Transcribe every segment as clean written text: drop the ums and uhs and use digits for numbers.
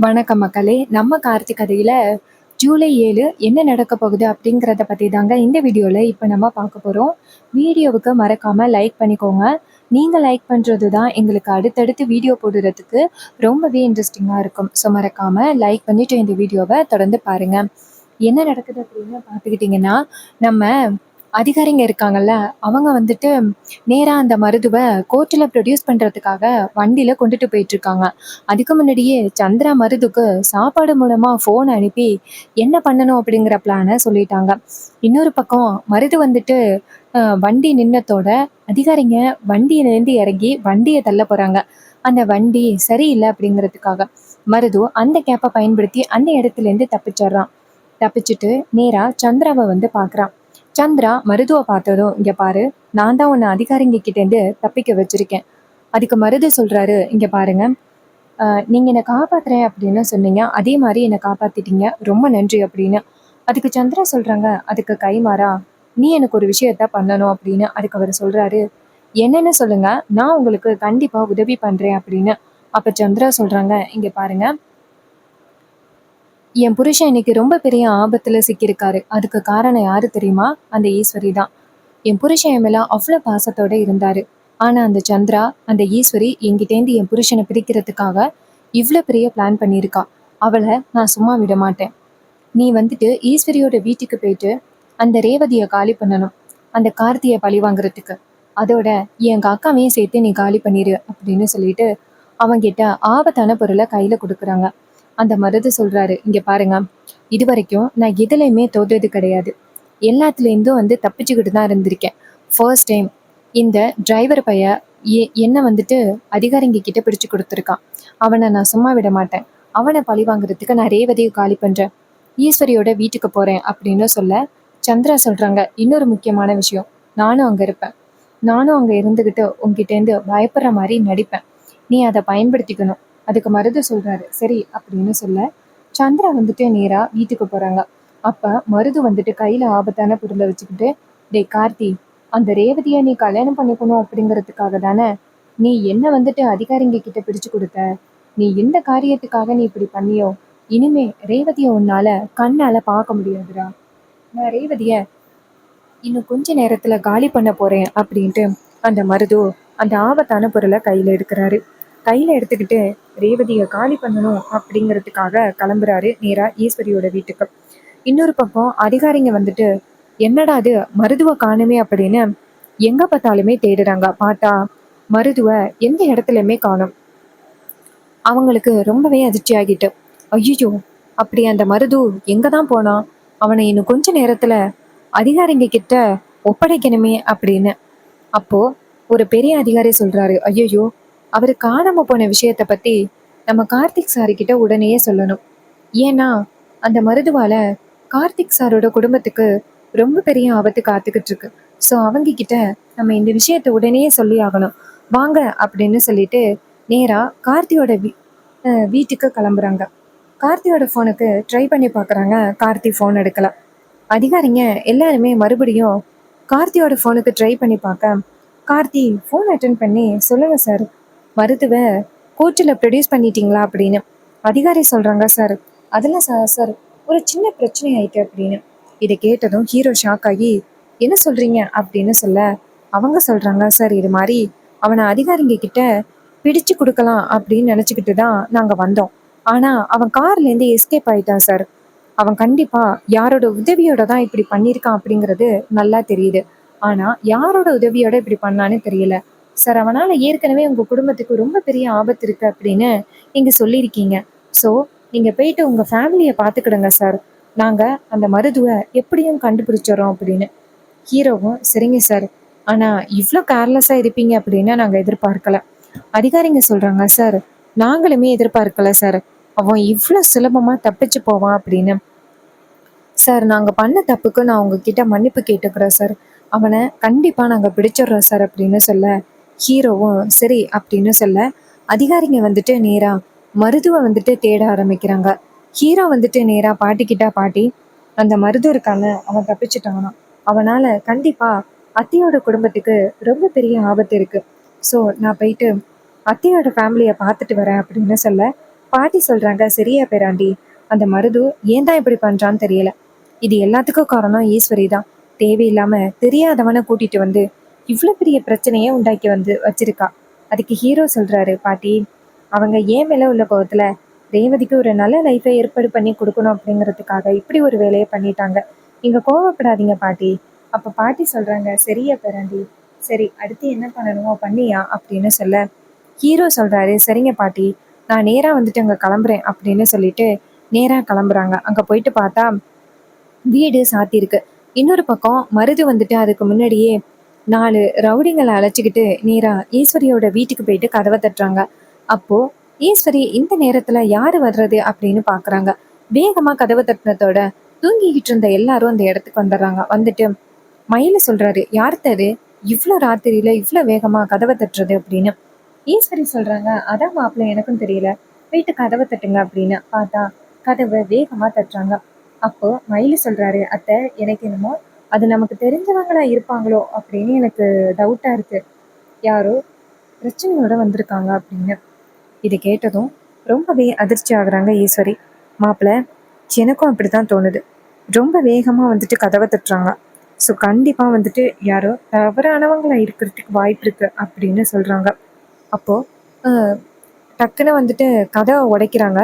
வணக்கம் மக்களே! நம்ம கார்த்திக் கதையில ஜூலை 7 என்ன நடக்க போகுது அப்படிங்கிறத பத்தி தாங்க இந்த வீடியோல இப்ப நம்ம பார்க்க போறோம். வீடியோவுக்கு மறக்காம லைக் பண்ணிக்கோங்க. நீங்க லைக் பண்றது தான் எங்களுக்கு அடுத்தடுத்து வீடியோ போடுறதுக்கு ரொம்பவே இன்ட்ரெஸ்டிங்கா இருக்கும். ஸோ மறக்காம லைக் பண்ணிட்டு இந்த வீடியோவ தொடர்ந்து பாருங்க. என்ன நடக்குது அப்படின்னு பார்த்துக்கிட்டிங்கன்னா, நம்ம அதிகாரிங்க இருக்காங்கல்ல, அவங்க வந்துட்டு நேரா அந்த மருதுவ கோர்ட்ல ப்ரொடியூஸ் பண்றதுக்காக வண்டியில கொண்டுட்டு போயிட்டுருக்காங்க. அதுக்கு முன்னாடியே சந்திரா மருதுக்கு சாப்பாடு மூலமா ஃபோன் அனுப்பி என்ன பண்ணணும் அப்படிங்கிற பிளான சொல்லிட்டாங்க. இன்னொரு பக்கம் மருது வந்துட்டு வண்டி நின்னத்தோட அதிகாரிங்க வண்டியிலேருந்து இறங்கி வண்டிய தள்ள போறாங்க. அந்த வண்டி சரியில்ல அப்படிங்கிறதுக்காக. மருது அந்த கேப்ப பயன்படுத்தி அந்த இடத்துலேருந்து தப்பிச்சர்றான். தப்பிச்சுட்டு நேரா சந்திராவ வந்து பார்க்குறான். சந்திரா மருதுவ பார்த்ததும், "இங்க பாரு, நான் தான் உன்னை அதிகாரிங்க கிட்டேருந்து தப்பிக்க வச்சிருக்கேன்." அதுக்கு மருது சொல்றாரு, "இங்க பாருங்க, நீங்க என்னை காப்பாத்துறேன் அப்படின்னு சொன்னீங்க. அதே மாதிரி என்னை காப்பாத்திட்டீங்க. ரொம்ப நன்றி." அப்படின்னு. அதுக்கு சந்திரா சொல்றாங்க, "அதுக்கு கைமாறா நீ எனக்கு ஒரு விஷயத்த பண்ணணும்." அப்படின்னு. அதுக்கு அவர் சொல்றாரு, "என்னன்னு சொல்லுங்க, நான் உங்களுக்கு கண்டிப்பா உதவி பண்றேன்." அப்படின்னு. அப்ப சந்திரா சொல்றாங்க, "இங்க பாருங்க, என் புருஷன் இன்னைக்கு ரொம்ப பெரிய ஆபத்துல சிக்கியிருக்காரு. அதுக்கு காரணம் யாரு தெரியுமா? அந்த ஈஸ்வரி தான். என் புருஷன் என் மேல அவ்வளோ பாசத்தோட இருந்தாரு. ஆனா அந்த சந்திரா, அந்த ஈஸ்வரி என்கிட்டேருந்து என் புருஷனை பிரிக்கிறதுக்காக இவ்வளோ பெரிய பிளான் பண்ணியிருக்கா. அவளை நான் சும்மா விட மாட்டேன். நீ வந்துட்டு ஈஸ்வரியோட வீட்டுக்கு போயிட்டு அந்த ரேவதியை காலி பண்ணணும். அந்த கார்த்தியை பழி வாங்குறதுக்கு. அதோட எங்க அக்காவையும் சேர்த்து நீ காலி பண்ணிடு." அப்படின்னு சொல்லிட்டு அவங்கிட்ட ஆபத்தான பொருளை கையில கொடுக்குறாங்க. அந்த மருது சொல்றாரு, "இங்க பாருங்க, இது வரைக்கும் நான் எதுலையுமே தோத்தது கிடையாது. எல்லாத்துலேருந்தும் வந்து தப்பிச்சுக்கிட்டு தான் இருந்திருக்கேன். ஃபர்ஸ்ட் டைம் இந்த டிரைவர் பைய என்ன வந்துட்டு அதிகாரிங்க கிட்ட பிடிச்சு கொடுத்துருக்கான். அவனை நான் சும்மா விட மாட்டேன். அவனை பழி வாங்குறதுக்கு நான் ரேவதியை காலி பண்றேன். ஈஸ்வரியோட வீட்டுக்கு போறேன்." அப்படின்னு சொல்ல சந்திரா சொல்றாங்க, "இன்னொரு முக்கியமான விஷயம். நானும் அங்க இருப்பேன். நானும் அங்க இருந்துகிட்டு உங்ககிட்டேருந்து பயப்படுற மாதிரி நடிப்பேன். நீ அதை பயன்படுத்திக்கணும்." அதுக்கு மருது சொல்றாரு, "சரி." அப்படின்னு சொல்ல சந்திரா வந்துட்டு நேரா வீட்டுக்கு போறாங்க. அப்ப மருது வந்துட்டு கையில ஆபத்தான பொருளை வச்சுக்கிட்டு, "டேய் கார்த்தி, அந்த ரேவதியை நீ கல்யாணம் பண்ணிக்கணும் அப்படிங்கிறதுக்காக தானே நீ என்ன வந்துட்டு அதிகாரிங்க கிட்ட பிடிச்சு கொடுத்த. நீ எந்த காரியத்துக்காக நீ இப்படி பண்ணியோ, இனிமே ரேவதியை உன்னால கண்ணால பார்க்க முடியாதுடா. நான் ரேவதிய இன்னும் கொஞ்ச நேரத்துல காலி பண்ண போறேன்." அப்படின்ட்டு அந்த மருது அந்த ஆபத்தான பொருளை கையில எடுக்கிறாரு. கையில எடுத்துக்கிட்டு ரேவதியை காலி பண்ணணும் அப்படிங்கிறதுக்காக கிளம்புறாரு நேரா ஈஸ்வரியோட வீட்டுக்கு. இன்னொரு பக்கம் அதிகாரிங்க வந்துட்டு, "என்னடா அது, மருதுவ காணுமே." அப்படின்னு எங்க பார்த்தாலுமே தேடுறாங்க. பார்த்தா மருதுவ எந்த இடத்துலயுமே காணோம். அவங்களுக்கு ரொம்பவே அதிர்ச்சி ஆகிட்டு, "ஐயோ, அப்படி அந்த மருது எங்க தான் போனான்? அவனை இன்னும் கொஞ்ச நேரத்துல அதிகாரிங்க கிட்ட ஒப்படைக்கணுமே." அப்படின்னு. அப்போ ஒரு பெரிய அதிகாரி சொல்றாரு, "ஐயோ, அவரு காணாம போன விஷயத்த பத்தி நம்ம கார்த்திக் சாரு கிட்ட உடனேயே சொல்லணும். ஏன்னா அந்த மருதுவால கார்த்திக் சாரோட குடும்பத்துக்கு ரொம்ப பெரிய ஆபத்து காத்துக்கிட்டு இருக்கு. ஸோ அவங்க கிட்ட நம்ம இந்த விஷயத்த உடனேயே சொல்லி ஆகணும். வாங்க." அப்படின்னு சொல்லிட்டு நேரா கார்த்தியோட வீட்டுக்கு கிளம்புறாங்க. கார்த்தியோட ஃபோனுக்கு ட்ரை பண்ணி பார்க்குறாங்க. கார்த்தி ஃபோன் எடுக்கல. அதிகாரிங்க எல்லாருமே மறுபடியும் கார்த்தியோட ஃபோனுக்கு ட்ரை பண்ணி பார்க்க, கார்த்தி ஃபோன் அட்டன் பண்ணி, "சொல்லுங்க சார், மருத்துவ கோர்ட்டில் ப்ரொடியூஸ் பண்ணிட்டீங்களா?" அப்படின்னு. அதிகாரி சொல்கிறாங்க, "சார், அதெல்லாம் சார், ஒரு சின்ன பிரச்சனை ஆயிட்டு." அப்படின்னு. இதை கேட்டதும் ஹீரோ ஷாக் ஆகி, "என்ன சொல்கிறீங்க?" அப்படின்னு சொல்ல அவங்க சொல்கிறாங்க, "சார், இது மாதிரி அவனை அதிகாரிங்க கிட்ட பிடிச்சு கொடுக்கலாம் அப்படின்னு நினச்சிக்கிட்டு தான் நாங்கள் வந்தோம். ஆனால் அவன் கார்லேருந்து எஸ்கேப் ஆயிட்டான் சார். அவன் கண்டிப்பா யாரோட உதவியோட தான் இப்படி பண்ணியிருக்கான் அப்படிங்கிறது நல்லா தெரியுது. ஆனா யாரோட உதவியோட இப்படி பண்ணான்னு தெரியல. சார், அவனால ஏற்கனவே உங்க குடும்பத்துக்கு ரொம்ப பெரிய ஆபத்து இருக்கு அப்படின்னு நீங்க சொல்லியிருக்கீங்க. ஸோ நீங்க போயிட்டு உங்க ஃபேமிலியை பார்த்துக்கிடுங்க சார். நாங்க அந்த மருதுவை எப்படியும் கண்டுபிடிச்சிடறோம்." அப்படின்னு. ஹீரோவும், "சரிங்க சார், ஆனா இவ்வளோ கேர்லெஸ்ஸா இருப்பீங்க அப்படின்னு நாங்க எதிர்பார்க்கல." அதிகாரிங்க சொல்றாங்க, "சார், நாங்களுமே எதிர்பார்க்கல சார். அவன் இவ்வளோ சுலபமா தப்பிச்சு போவான் அப்படின்னு. சார், நாங்க பண்ண தப்புக்கு நான் உங்ககிட்ட மன்னிப்பு கேட்டுக்கிறோம் சார். அவனை கண்டிப்பா நாங்க பிடிச்சிடுறோம் சார்." அப்படின்னு சொல்ல ஹீரோவும் சரி அப்படின்னு சொல்ல அதிகாரிங்க வந்துட்டு நேரா மருதுவ வந்துட்டு தேட ஆரம்பிக்கிறாங்க. ஹீரோ வந்துட்டு நேரா பாட்டிக்கிட்ட, "பாட்டி, அந்த மருது இருக்கான, அவன் தப்பிச்சுட்டானா. அவனால கண்டிப்பா அத்தையோட குடும்பத்துக்கு ரொம்ப பெரிய ஆபத்து இருக்கு. ஸோ நான் போயிட்டு அத்தையோட ஃபேமிலியை பார்த்துட்டு வரேன்." அப்படின்னு சொல்ல பாட்டி சொல்றாங்க, சரியா பேராண்டி, அந்த மருது ஏன் தான் இப்படி பண்றான்னு தெரியல. இது எல்லாத்துக்கும் காரணம் ஈஸ்வரி தான். தேவையில்லாம தெரியாதவனை கூட்டிட்டு வந்து இவ்வளவு பெரிய பிரச்சனையே உண்டாக்கி வந்து வச்சிருக்கா. அதுக்கு ஹீரோ சொல்றாரு, பாட்டி, அவங்க ஏன் மேல உள்ள கோவத்துல ரேவதிக்கு ஒரு நல்ல லைஃபை ஏற்பாடு பண்ணி கொடுக்கணும் அப்படிங்கிறதுக்காக இப்படி ஒரு வேலையை பண்ணிட்டாங்க. நீங்க கோவப்படாதீங்க பாட்டி. அப்ப பாட்டி சொல்றாங்க, சரியா பேராண்டி, சரி அடுத்து என்ன பண்ணணுமோ பண்ணியா அப்படின்னு சொல்ல, ஹீரோ சொல்றாரு, சரிங்க பாட்டி, நான் நேரா வந்துட்டு அங்க கிளம்புறேன் அப்படின்னு சொல்லிட்டு நேரா கிளம்புறாங்க. அங்க போயிட்டு பார்த்தா வீடு சாத்தியிருக்கு. இன்னொரு பக்கம் மருது வந்துட்டு அதுக்கு முன்னாடியே 4 ரவுடிங்களை அழைச்சிக்கிட்டு நேரா ஈஸ்வரியோட வீட்டுக்கு போயிட்டு கதவை தட்டுறாங்க. அப்போ ஈஸ்வரி இந்த நேரத்துல யாரு வர்றது அப்படின்னு பாக்குறாங்க. வேகமா கதவை தட்டினதோட தூங்கிக்கிட்டு இருந்த எல்லாரும் அந்த இடத்துக்கு வந்துடுறாங்க. வந்துட்டு மயில சொல்றாரு, யார்த்த அது இவ்வளோ ராத்திரியில இவ்வளோ வேகமா கதவை தட்டுறது அப்படின்னு. ஈஸ்வரி சொல்றாங்க, அதான் மாப்பிள்ள எனக்கும் தெரியல, போயிட்டு கதவை தட்டுங்க அப்படின்னு. பார்த்தா கதவை வேகமா தட்டுறாங்க. அப்போ மயிலு சொல்றாரு, அத்தை, எனக்கு என்னமோ அது நமக்கு தெரிஞ்சவங்களா இருப்பாங்களோ அப்படின்னு எனக்கு டவுட்டா இருக்கு. யாரோ பிரச்சனையோட வந்திருக்காங்க அப்படின்னு. இது கேட்டதும் ரொம்பவே அதிர்ச்சி ஆகுறாங்க ஈஸ்வரி. மாப்பிள்ள, எனக்கும் அப்படித்தான் தோணுது. ரொம்ப வேகமா வந்துட்டு கதவை தட்டுறாங்க. ஸோ கண்டிப்பா வந்துட்டு யாரோ தவறானவங்களா இருக்கிறதுக்கு வாய்ப்பு இருக்கு அப்படின்னு சொல்றாங்க. அப்போ அஹ், டக்குன்னு வந்துட்டு கதவை உடைக்கிறாங்க.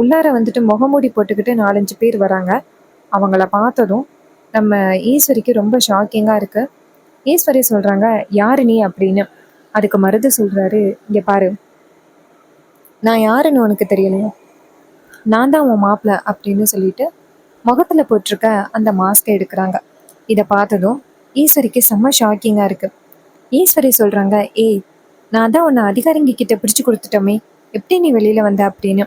உள்ளார வந்துட்டு முகமூடி போட்டுக்கிட்டு 4-5 பேர் வராங்க. அவங்கள பார்த்ததும் நம்ம ஈஸ்வரிக்கு ரொம்ப ஷாக்கிங்காக இருக்கு. ஈஸ்வரி சொல்றாங்க, யாரு நீ அப்படின்னு. அதுக்கு மருது சொல்றாரு, இங்க பாரு, நான் யாருன்னு உனக்கு தெரியலையா, நான் தான் உன் மாப்பிள்ள அப்படின்னு சொல்லிட்டு முகத்துல போட்டிருக்க அந்த மாஸ்கை எடுக்கிறாங்க. இதை பார்த்ததும் ஈஸ்வரிக்கு செம்ம ஷாக்கிங்காக இருக்கு. ஈஸ்வரி சொல்றாங்க, ஏய், நான் தான் உன்னை அதிகாரிங்க கிட்ட பிடிச்சு கொடுத்துட்டோமே, எப்படி நீ வெளியில வந்த அப்படின்னு.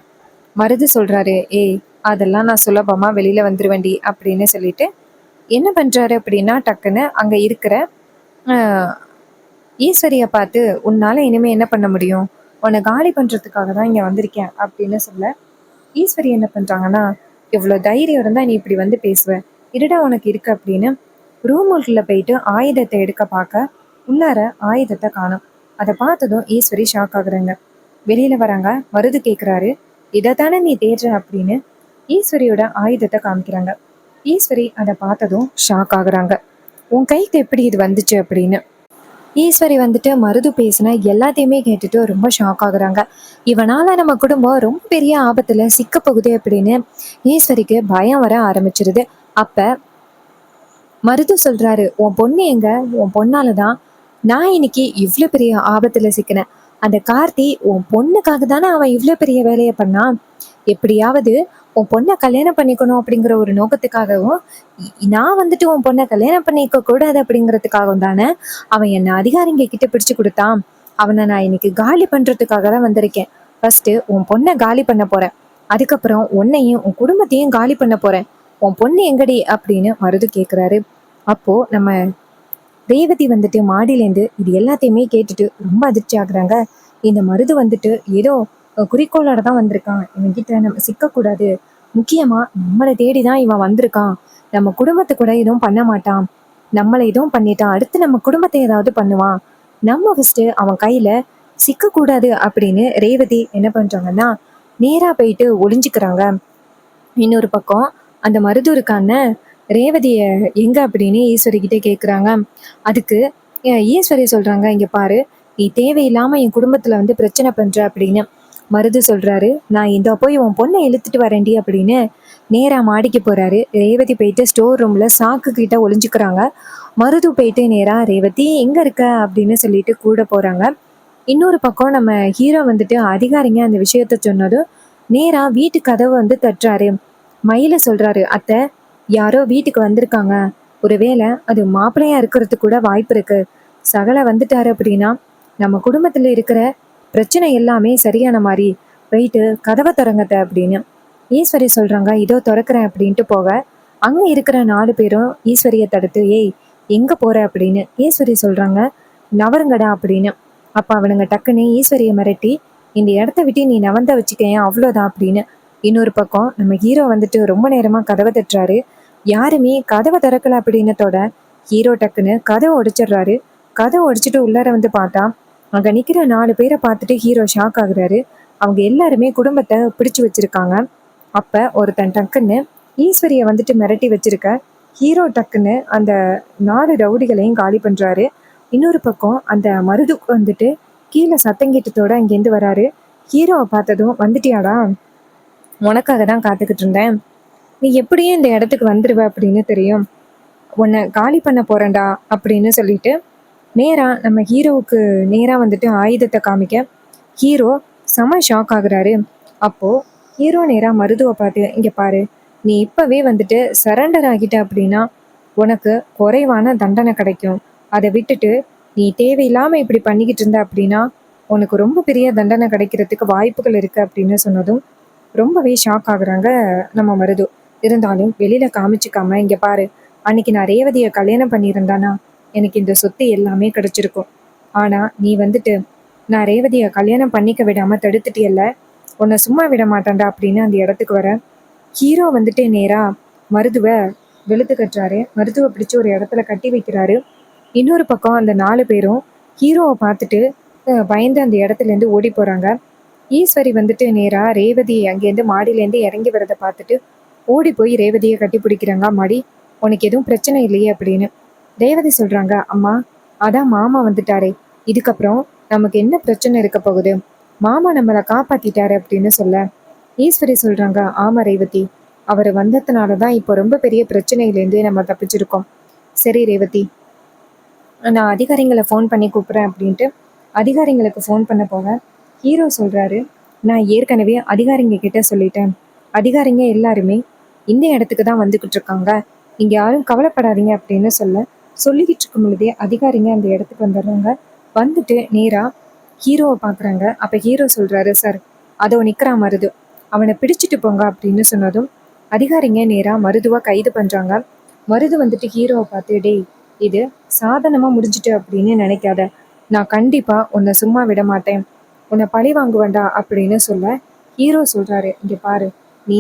மருது சொல்றாரு, ஏய், அதெல்லாம் நான் சுலபமா வெளியில வந்துருவேண்டி அப்படின்னு சொல்லிட்டு என்ன பண்றாரு அப்படின்னா, டக்குன்னு அங்க இருக்கிற ஆஹ், ஈஸ்வரிய பார்த்து, உன்னால இனிமே என்ன பண்ண முடியும், உன்னை காலி பண்றதுக்காக தான் இங்க வந்திருக்கேன் அப்படின்னு சொல்ல, ஈஸ்வரி என்ன பண்றாங்கன்னா, இவ்வளவு தைரியம் இருந்தா நீ இப்படி வந்து பேசுவ, இருடா உனக்கு இருக்கு அப்படின்னு ரூமுக்குள்ள போயிட்டு ஆயுதத்தை எடுக்க பார்க்க உள்ளார ஆயுதத்தை காணோம். அதை பார்த்ததும் ஈஸ்வரி ஷாக் ஆகுறாங்க. வெளியில வராங்க. மருது கேக்குறாரு, இதைத்தானே நீ தேடுற அப்படின்னு ஈஸ்வரியோட ஆயுதத்தை காமிக்கிறாங்க. ஈஸ்வரி அதை பார்த்ததும் ஷாக் ஆகுறாங்க. உன் கைக்கு எப்படி இது வந்துச்சு அப்படின்னு. ஈஸ்வரி வந்துட்டு மருது பேசின எல்லாத்தையுமே கேட்டுட்டு ரொம்ப ஷாக் ஆகுறாங்க. இவனால நம்ம குடும்பம் ரொம்ப பெரிய ஆபத்துல சிக்க போகுது அப்படின்னு ஈஸ்வரிக்கு பயம் வர ஆரம்பிச்சிருது. அப்ப மருது சொல்றாரு, உன் பொண்ணு எங்க, உன் பொண்ணாலதான் நான் இன்னைக்கு இவ்வளோ பெரிய ஆபத்துல சிக்கினேன். அந்த கார்த்தி உன் பொண்ணுக்காக தானே அவன் இவ்வளோ பெரிய வேலையை பண்ணான். எப்படியாவது உன் பொண்ணை கல்யாணம் பண்ணிக்கணும் அப்படிங்கிற ஒரு நோக்கத்துக்காகவும் நான் வந்துட்டு உன் பொண்ணை கல்யாணம் பண்ணிக்க கூடாது அப்படிங்கிறதுக்காகவும் தானே அவன் என்னை அதிகாரிங்க கிட்ட பிடிச்சு கொடுத்தான். அவனை நான் இன்னைக்கு காலி பண்றதுக்காக தான் வந்திருக்கேன். ஃபர்ஸ்ட் உன் பொண்ணை காலி பண்ண போறேன், அதுக்கப்புறம் உன்னையும் உன் குடும்பத்தையும் காலி பண்ண போறேன். உன் பொண்ணு எங்கடி அப்படின்னு மருது கேக்குறாரு. அப்போ நம்ம ரேவதி வந்துட்டு மாடியிலேருந்து இது எல்லாத்தையுமே கேட்டுட்டு ரொம்ப அதிர்ச்சி ஆகுறாங்க. இந்த மருது வந்துட்டு ஏதோ குறிக்கோளோட தான் வந்திருக்கான், இவன்கிட்ட நம்ம சிக்கக்கூடாது, முக்கியமா நம்மளை தேடிதான் இவன் வந்திருக்கான், நம்ம குடும்பத்தை கூட எதுவும் பண்ண மாட்டான், நம்மளை எதுவும் பண்ணிட்டான் அடுத்து நம்ம குடும்பத்தை ஏதாவது பண்ணுவான், நம்ம ஃபர்ஸ்ட் அவன் கையில சிக்கக்கூடாது அப்படின்னு ரேவதி என்ன பண்றாங்கன்னா நேரா போயிட்டு ஒளிஞ்சுக்கிறாங்க. இன்னொரு பக்கம் அந்த மருது இருக்கான ரேவதிய எங்க அப்படின்னு ஈஸ்வரி கிட்ட கேக்குறாங்க. அதுக்கு ஈஸ்வரி சொல்றாங்க, இங்க பாரு, நீ தேவையில்லாம என் குடும்பத்துல வந்து பிரச்சனை பண்ற அப்படின்னு. மருது சொல்றாரு, நான் இந்த போய் உன் பொண்ணை இழுத்துட்டு வரேன்டி அப்படின்னு நேரா மாடிக்கு போறாரு. ரேவதி போயிட்டு ஸ்டோர் ரூம்ல சாக்கு கிட்ட ஒளிஞ்சுக்கிறாங்க. மருது போயிட்டு நேரா ரேவதி எங்க இருக்க அப்படின்னு சொல்லிட்டு கூட போறாங்க. இன்னொரு பக்கம் நம்ம ஹீரோ வந்துட்டு அதிகாரிங்க அந்த விஷயத்த சொன்னதும் நேரா வீட்டு கதவை வந்து தட்டுறாரு. மயில சொல்றாரு, அத்தை, யாரோ வீட்டுக்கு வந்திருக்காங்க, ஒருவேளை அது மாப்பிள்ளையா இருக்கிறதுக்கு கூட வாய்ப்பு இருக்கு, சகல வந்துட்டாரு அப்படின்னா நம்ம குடும்பத்துல இருக்கிற பிரச்சனை எல்லாமே சரியான மாதிரி, போயிட்டு கதவை திறங்கத்த அப்படின்னு. ஈஸ்வரி சொல்றாங்க, இதோ திறக்கிறேன் அப்படின்ட்டு போக அங்க இருக்கிற 4 பேரும் ஈஸ்வரிய தடுத்து, ஏய், எங்க போற அப்படின்னு ஈஸ்வரி சொல்றாங்க, நவருங்கடா அப்படின்னு. அப்ப அவனுங்க டக்குன்னு ஈஸ்வரிய மிரட்டி, இந்த இடத்த விட்டு நீ நவந்த வச்சுக்கேன் அவ்வளோதான் அப்படின்னு. இன்னொரு பக்கம் நம்ம ஹீரோ வந்துட்டு ரொம்ப நேரமா கதவை தட்டுறாரு. யாருமே கதவை திறக்கல அப்படின்னத்தோட ஹீரோ டக்குன்னு கதவை உடைச்சிடுறாரு. கதவை உடைச்சிட்டு உள்ளார வந்து பார்த்தா அங்க நிக்கிற 4 பேரை பார்த்துட்டு ஹீரோ ஷாக் ஆகுறாரு. அவங்க எல்லாருமே குடும்பத்தை பிடிச்சு வச்சிருக்காங்க. அப்ப ஒருத்தன் டக்குன்னு ஈஸ்வரியை வந்துட்டு மிரட்டி வச்சிருக்க ஹீரோ டக்குன்னு அந்த 4 ரவுடிகளையும் காலி பண்றாரு. இன்னொரு பக்கம் அந்த மருதுக்கு வந்துட்டு கீழே சத்தங்கீட்டத்தோட அங்கேருந்து வராரு. ஹீரோவை பார்த்ததும், வந்துட்டியாடா, உனக்காக தான் காத்துக்கிட்டு இருந்தேன், நீ எப்படியும் இந்த இடத்துக்கு வந்துருவ அப்படின்னு தெரியும், உன்னை காலி பண்ண போறேன்டா அப்படின்னு சொல்லிட்டு நேரா நம்ம ஹீரோவுக்கு நேரா வந்துட்டு ஆயுதத்தை காமிக்க ஹீரோ செம ஷாக் ஆகுறாரு. அப்போ ஹீரோ நேரா மருதுவை பார்த்து, இங்க பாரு, நீ இப்பவே வந்துட்டு சரண்டர் ஆகிட்ட அப்படின்னா உனக்கு குறைவான தண்டனை கிடைக்கும். அதை விட்டுட்டு நீ தேவையில்லாம இப்படி பண்ணிக்கிட்டு இருந்த அப்படின்னா உனக்கு ரொம்ப பெரிய தண்டனை கிடைக்கிறதுக்கு வாய்ப்புகள் இருக்கு அப்படின்னு சொன்னதும் ரொம்பவே ஷாக் ஆகுறாங்க நம்ம மருது. இருந்தாலும் வெளியில காமிச்சுக்காம, இங்க பாரு, அன்னைக்கு நான் ரேவதியை கல்யாணம் பண்ணியிருந்தானா எனக்கு இந்த சொத்து எல்லாமே கிடைச்சிருக்கும். ஆனா நீ வந்துட்டு நான் ரேவதியை கல்யாணம் பண்ணிக்க விடாம தடுத்துட்டியல்ல, உன்னை சும்மா விட மாட்டேன்டா அப்படின்னு அந்த இடத்துக்கு வர ஹீரோ வந்துட்டு நேரா மருதுவை வெளுத்து கட்டுறாரு. மருதுவை பிடிச்சு ஒரு இடத்துல கட்டி வைக்கிறாரு. இன்னொரு பக்கம் அந்த 4 பேரும் ஹீரோவை பார்த்துட்டு பயந்து அந்த இடத்துல இருந்து ஓடி போறாங்க. ஈஸ்வரி வந்துட்டு நேரா ரேவதி அங்கேருந்து மாடியிலேருந்து இறங்கி வரதை பார்த்துட்டு ஓடி போய் ரேவதியை கட்டி பிடிக்கிறாங்க. அம்மாடி, உனக்கு எதுவும் பிரச்சனை இல்லையே அப்படின்னு. ரேவதி சொல்றாங்க, அம்மா, அதான் மாமா வந்துட்டாரே, இதுக்கப்புறம் நமக்கு என்ன பிரச்சனை இருக்க போகுது, மாமா நம்மளை காப்பாத்திட்டாரு அப்படின்னு சொல்ல ஈஸ்வரி சொல்றாங்க, ஆமா ரேவதி, அவர் வந்ததுனாலதான் இப்போ ரொம்ப பெரிய பிரச்சனையிலேருந்து நம்ம தப்பிச்சிருக்கோம். சரி ரேவதி, நான் அதிகாரிங்களை ஃபோன் பண்ணி கூப்பிட்றேன் அப்படின்ட்டு அதிகாரிங்களுக்கு ஃபோன் பண்ண போக ஹீரோ சொல்கிறாரு, நான் ஏற்கனவே அதிகாரிங்க கிட்ட சொல்லிட்டேன், அதிகாரிங்க எல்லாருமே இந்த இடத்துக்கு தான் வந்துக்கிட்டு இருக்காங்க, நீங்கள் யாரும் கவலைப்படாதீங்க அப்படின்னு சொல்லிக்கிட்டு இருக்கும் பொழுதே அதிகாரிங்க அந்த இடத்துக்கு வந்துடுறாங்க. வந்துட்டு நேராக ஹீரோவை பார்க்குறாங்க. அப்போ ஹீரோ சொல்கிறாரு, சார், அதோ நிற்கிறான் மருது, அவனை பிடிச்சிட்டு போங்க அப்படின்னு சொன்னதும் அதிகாரிங்க நேராக மருதுவை கைது பண்ணுறாங்க. மருது வந்துட்டு ஹீரோவை பார்த்து, டேய், இது சாதனமாக முடிஞ்சிட்டு அப்படின்னு நினைக்காத, நான் கண்டிப்பாக உன்னை சும்மா விட மாட்டேன், உன்னை பழி வாங்குவேண்டா அப்படின்னு சொல்ல ஹீரோ சொல்கிறாரு, இங்கே பாரு, நீ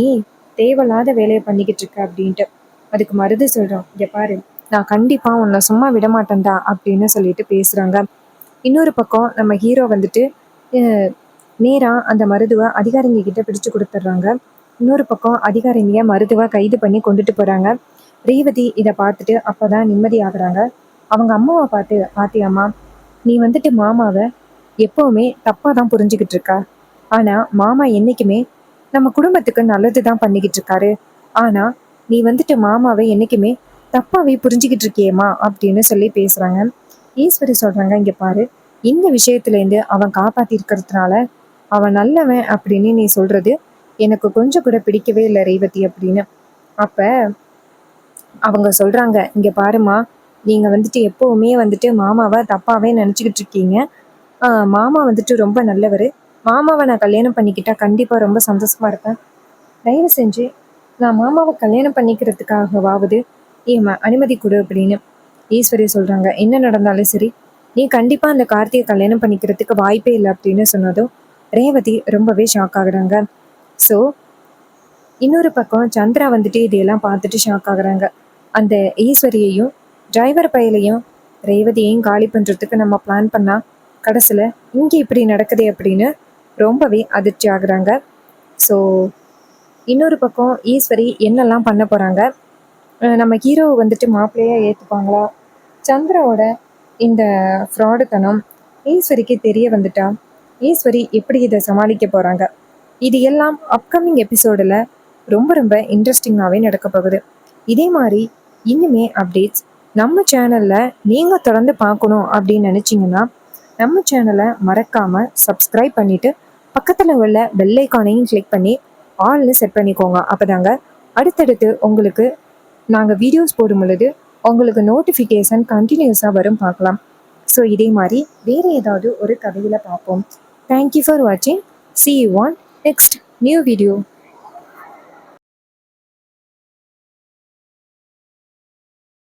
தேவையில்லாத வேலையை பண்ணிக்கிட்டு இருக்க அப்படின்ட்டு. அதுக்கு மருது சொல்கிறான், இங்கே பாரு, நான் கண்டிப்பாக உன்னை சும்மா விட மாட்டேன்டா அப்படின்னு சொல்லிட்டு பேசுகிறாங்க. இன்னொரு பக்கம் நம்ம ஹீரோ வந்துட்டு நேராக அந்த மருதுவை அதிகாரிங்க கிட்ட பிடிச்சு கொடுத்துட்றாங்க. இன்னொரு பக்கம் அதிகாரிங்க மருதுவை கைது பண்ணி கொண்டுட்டு போகிறாங்க. ரேவதி இதை பார்த்துட்டு அப்போ தான் நிம்மதி ஆகுறாங்க. அவங்க அம்மாவை பார்த்து, பாத்தியாம்மா, நீ வந்துட்டு மாமாவை எப்போவுமே தப்பாக தான் புரிஞ்சுக்கிட்டு இருக்கா, ஆனால் மாமா என்றைக்குமே நம்ம குடும்பத்துக்கு நல்லது தான் பண்ணிக்கிட்டு இருக்காரு, ஆனால் நீ வந்துட்டு மாமாவை என்றைக்குமே தப்பாகவே புரிஞ்சுக்கிட்டு இருக்கியேம்மா அப்படின்னு சொல்லி பேசுகிறாங்க. ஈஸ்வரி சொல்கிறாங்க, இங்கே பாரு, இந்த விஷயத்துலேருந்து அவன் காப்பாற்றிருக்கிறதுனால அவன் நல்லவன் அப்படின்னு நீ சொல்கிறது எனக்கு கொஞ்சம் கூட பிடிக்கவே இல்லை ரேவதி அப்படின்னு. அப்போ அவங்க சொல்கிறாங்க, இங்கே பாருமா, நீங்கள் வந்துட்டு எப்போவுமே வந்துட்டு மாமாவை தப்பாகவே நினச்சிக்கிட்டு இருக்கீங்க, மாமா வந்துட்டு ரொம்ப நல்லவர், மாமாவை நான் கல்யாணம் பண்ணிக்கிட்டா கண்டிப்பாக ரொம்ப சந்தோஷமாக இருப்பேன், தயவு செஞ்சு நான் மாமாவை கல்யாணம் பண்ணிக்கிறதுக்காகவாவது ஏன் அனுமதி கொடு அப்படின்னு. ஈஸ்வரி சொல்கிறாங்க, என்ன நடந்தாலும் சரி, நீ கண்டிப்பாக அந்த கார்த்தியை கல்யாணம் பண்ணிக்கிறதுக்கு வாய்ப்பே இல்லை அப்படின்னு சொன்னதும் ரேவதி ரொம்பவே ஷாக் ஆகுறாங்க. ஸோ இன்னொரு பக்கம் சந்திரா வந்துட்டு இதையெல்லாம் பார்த்துட்டு ஷாக் ஆகுறாங்க. அந்த ஈஸ்வரியையும் டிரைவர் பையலையும் ரேவதியையும் காலி பண்ணுறதுக்கு நம்ம பிளான் பண்ணால் கடைசியில் இங்கே இப்படி நடக்குது அப்படின்னு ரொம்பவே அதிர்ச்சி ஆகுறாங்க. ஸோ இன்னொரு பக்கம் ஈஸ்வரி என்னெல்லாம் பண்ண போகிறாங்க, நம்ம ஹீரோவை வந்துட்டு மாப்பிள்ளையாக ஏற்றுப்பாங்களா, சந்திராவோட இந்த ஃப்ராடுத்தனம் ஈஸ்வரிக்கு தெரிய வந்துட்டா ஈஸ்வரி எப்படி இதை சமாளிக்க போகிறாங்க, இது எல்லாம் அப்கமிங் எபிசோடில் ரொம்ப ரொம்ப இன்ட்ரெஸ்டிங்காகவே நடக்க போகுது. இதே மாதிரி இனிமே அப்டேட்ஸ் நம்ம சேனலில் நீங்கள் தொடர்ந்து பார்க்கணும் அப்படின்னு நினச்சிங்கன்னா நம்ம சேனலை மறக்காமல் சப்ஸ்கிரைப் பண்ணிவிட்டு பக்கத்தில் உள்ள பெல் ஐக்கானையும் கிளிக் பண்ணி ஆல்னு செட் பண்ணிக்கோங்க. அப்போ தாங்க அடுத்தடுத்து உங்களுக்கு நாங்கள் வீடியோஸ் போடும் பொழுது உங்களுக்கு நோட்டிஃபிகேஷன் கண்டினியூஸாக வரும், பார்க்கலாம். ஸோ இதே மாதிரி வேறு ஏதாவது ஒரு கதையில் பார்ப்போம். தேங்க்யூ ஃபார் வாட்சிங். See you on next new video.